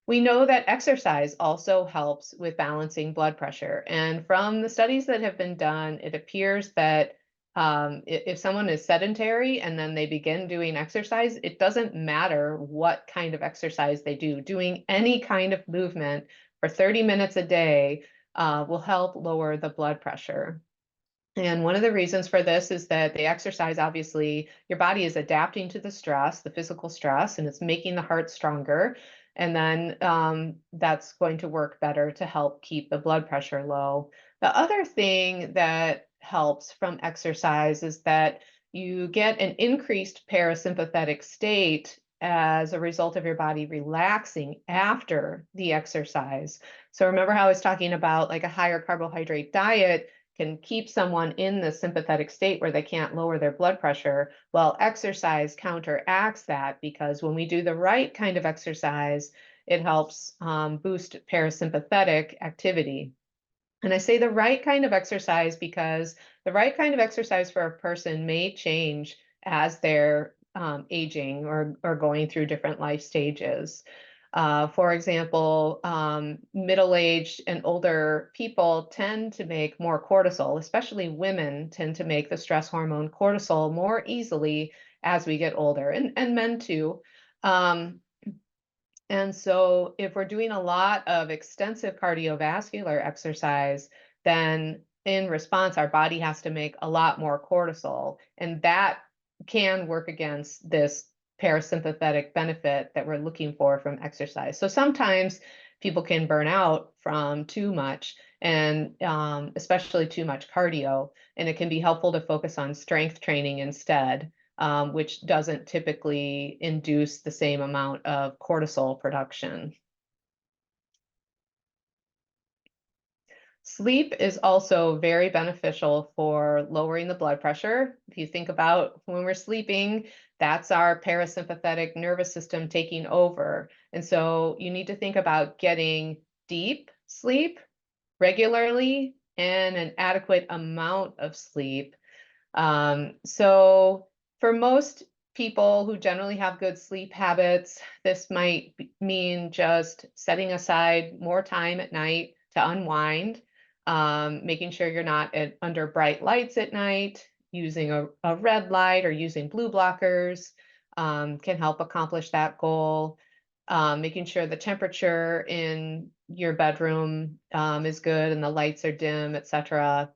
We know that exercise also helps with balancing blood pressure. And from the studies that have been done, it appears that if someone is sedentary and then they begin doing exercise, it doesn't matter what kind of exercise they do. Doing any kind of movement for 30 minutes a day will help lower the blood pressure. And one of the reasons for this is that the exercise, obviously, your body is adapting to the stress, the physical stress, and it's making the heart stronger. And then that's going to work better to help keep the blood pressure low. The other thing that helps from exercise is that you get an increased parasympathetic state as a result of your body relaxing after the exercise. So remember how I was talking about like a higher carbohydrate diet can keep someone in the sympathetic state where they can't lower their blood pressure. Well, exercise counteracts that because when we do the right kind of exercise, it helps boost parasympathetic activity. And I say the right kind of exercise because the right kind of exercise for a person may change as they're aging or going through different life stages. For example, middle-aged and older people tend to make more cortisol, especially women tend to make the stress hormone cortisol more easily as we get older, and men too. Um, and so if we're doing a lot of extensive cardiovascular exercise, then in response, our body has to make a lot more cortisol. And that can work against this parasympathetic benefit that we're looking for from exercise. So sometimes people can burn out from too much and especially too much cardio. And it can be helpful to focus on strength training instead, which doesn't typically induce the same amount of cortisol production. Sleep is also very beneficial for lowering the blood pressure. If you think about when we're sleeping, that's our parasympathetic nervous system taking over. And so you need to think about getting deep sleep regularly and an adequate amount of sleep. So for most people who generally have good sleep habits, this might mean just setting aside more time at night to unwind, making sure you're not under bright lights at night, using a red light or using blue blockers can help accomplish that goal. Making sure the temperature in your bedroom is good and the lights are dim, etc.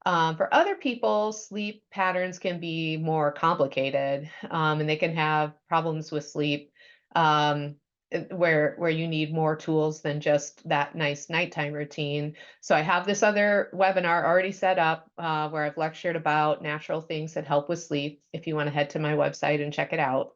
For other people, sleep patterns can be more complicated, and they can have problems with sleep where you need more tools than just that nice nighttime routine. So I have this other webinar already set up where I've lectured about natural things that help with sleep if you want to head to my website and check it out.